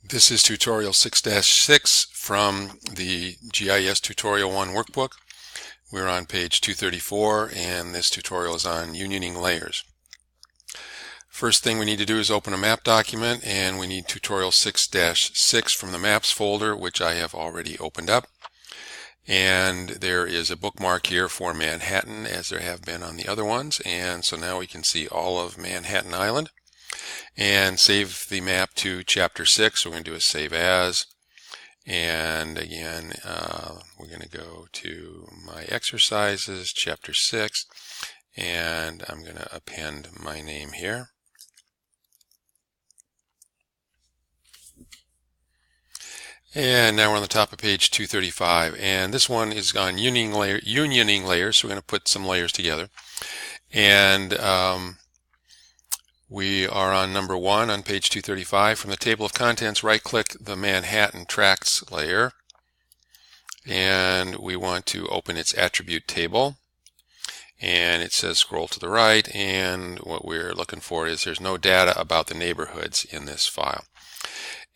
This is tutorial 6-6 from the GIS Tutorial 1 workbook. We're on page 234 and this tutorial is on unioning layers. First thing we need to do is open a map document, and we need tutorial 6-6 from the maps folder, which I have already opened up. And there is a bookmark here for Manhattan, as there have been on the other ones, and so now we can see all of Manhattan Island. And save the map to chapter 6. So we're going to do a save as, and again we're going to go to my exercises, chapter 6, and I'm going to append my name here. And now we're on the top of page 235, and this one is on unioning layers, so we're going to put some layers together. And we are on number 1 on page 235. From the table of contents, right-click the Manhattan Tracts layer, and we want to open its attribute table. And it says scroll to the right, and what we're looking for is there's no data about the neighborhoods in this file.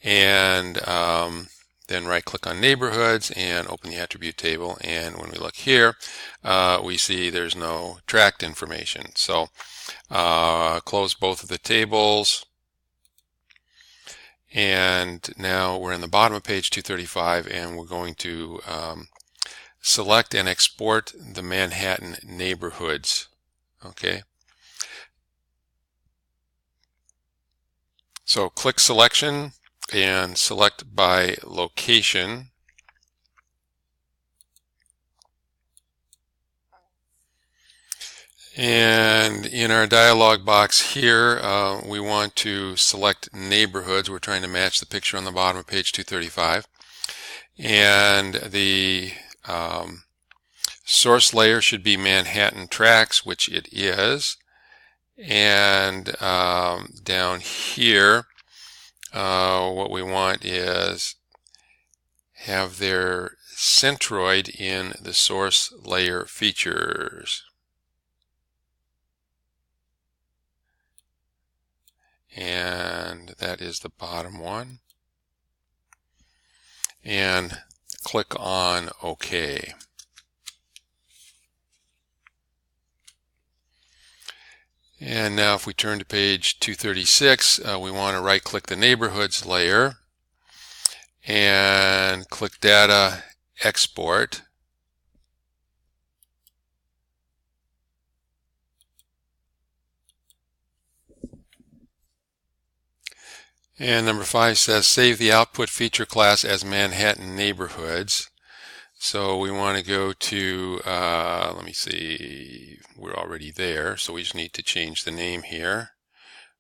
And then right-click on neighborhoods and open the attribute table, and when we look here, we see there's no tract information. So close both of the tables, and now we're in the bottom of page 235, and we're going to select and export the Manhattan neighborhoods. Okay, so click selection and select by location. And in our dialog box here, we want to select neighborhoods. We're trying to match the picture on the bottom of page 235. And the source layer should be Manhattan Tracts, which it is. And down here, what we want is have their centroid in the source layer features. And that is the bottom one. And click on OK. And now if we turn to page 236, we want to right-click the neighborhoods layer and click Data Export. And number 5 says save the output feature class as Manhattan neighborhoods. So we want to go to, let me see, we're already there, so we just need to change the name here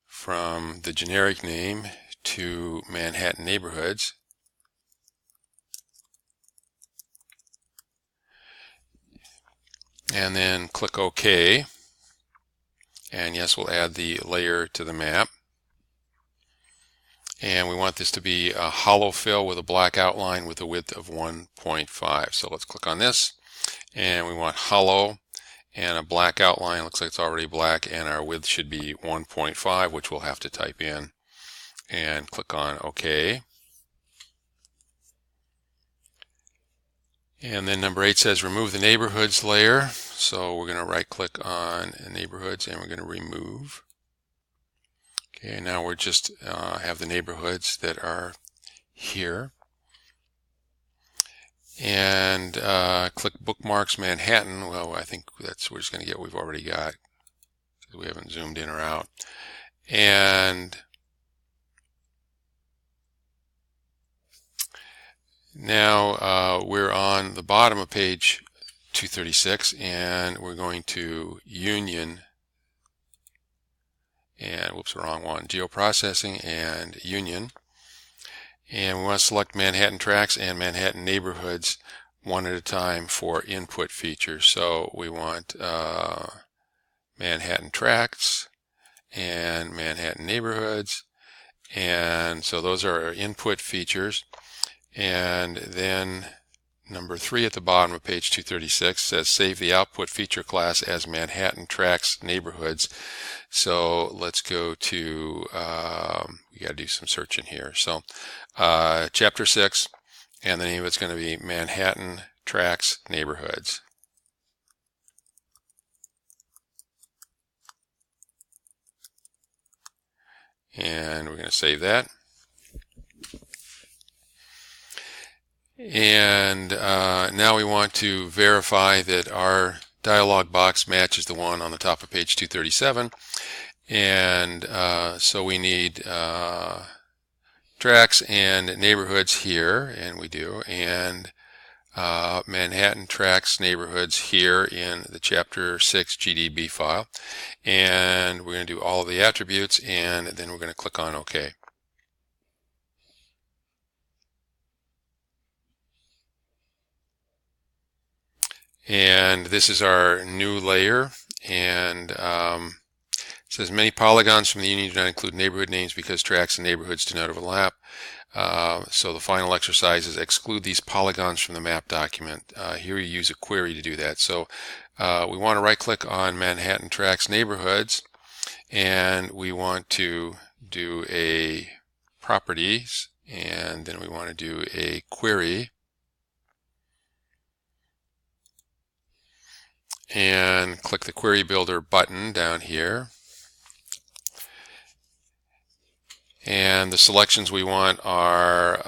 from the generic name to Manhattan neighborhoods. And then click OK. And yes, we'll add the layer to the map. And we want this to be a hollow fill with a black outline with a width of 1.5. So let's click on this, and we want hollow and a black outline. Looks like it's already black, and our width should be 1.5, which we'll have to type in, and click on OK. And then number 8 says remove the neighborhoods layer. So we're going to right click on neighborhoods and we're going to remove. Okay, now we're just have the neighborhoods that are here. And click Bookmarks Manhattan. Well, I think we're just going to get what we've already got, because we haven't zoomed in or out. And now we're on the bottom of page 236, and we're going to Union. And whoops, the wrong one. Geoprocessing and Union. And we want to select Manhattan Tracts and Manhattan Neighborhoods one at a time for input features. So we want Manhattan Tracts and Manhattan Neighborhoods. And so those are our input features. And then number 3 at the bottom of page 236 says save the output feature class as Manhattan Tracks Neighborhoods. So let's go to, we got to do some searching here. So chapter 6, and the name of it's going to be Manhattan Tracks Neighborhoods. And we're going to save that. And now we want to verify that our dialog box matches the one on the top of page 237. And so we need tracks and neighborhoods here, and we do, and Manhattan Tracks Neighborhoods here in the Chapter 6 GDB file. And we're going to do all of the attributes, and then we're going to click on OK. And this is our new layer, and it says many polygons from the union do not include neighborhood names because tracks and neighborhoods do not overlap. So the final exercise is exclude these polygons from the map document. Here you use a query to do that. So we want to right click on Manhattan Tracks Neighborhoods, and we want to do a properties, and then we want to do a query. And click the Query Builder button down here. And the selections we want are,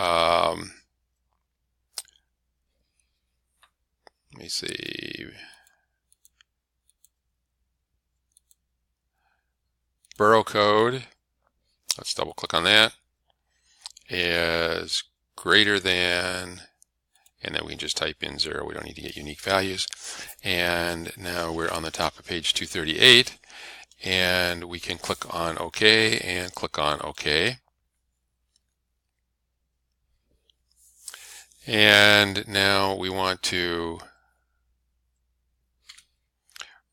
let me see, borough code, let's double click on that, is greater than, and then we can just type in 0. We don't need to get unique values. And now we're on the top of page 238, and we can click on OK and click on OK. And now we want to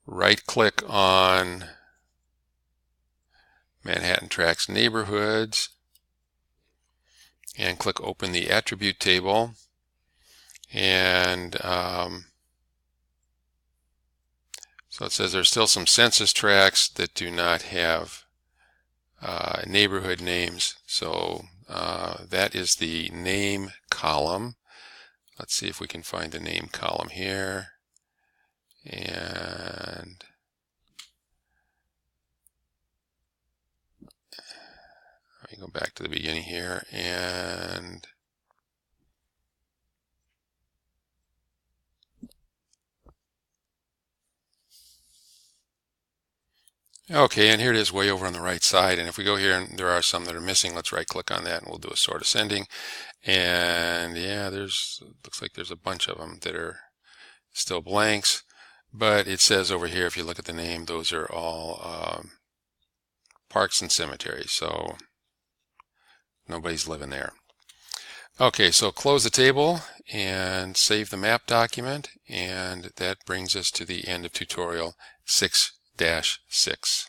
right click on Manhattan Tracks Neighborhoods and click Open the Attribute Table. And so it says there's still some census tracts that do not have neighborhood names. So that is the name column. Let's see if we can find the name column here. And let me go back to the beginning here. And okay, and here it is way over on the right side. And if we go here and there are some that are missing, let's right click on that and we'll do a sort ascending. And yeah, looks like there's a bunch of them that are still blanks. But it says over here, if you look at the name, those are all parks and cemeteries. So nobody's living there. Okay, so close the table and save the map document. And that brings us to the end of tutorial 6-6.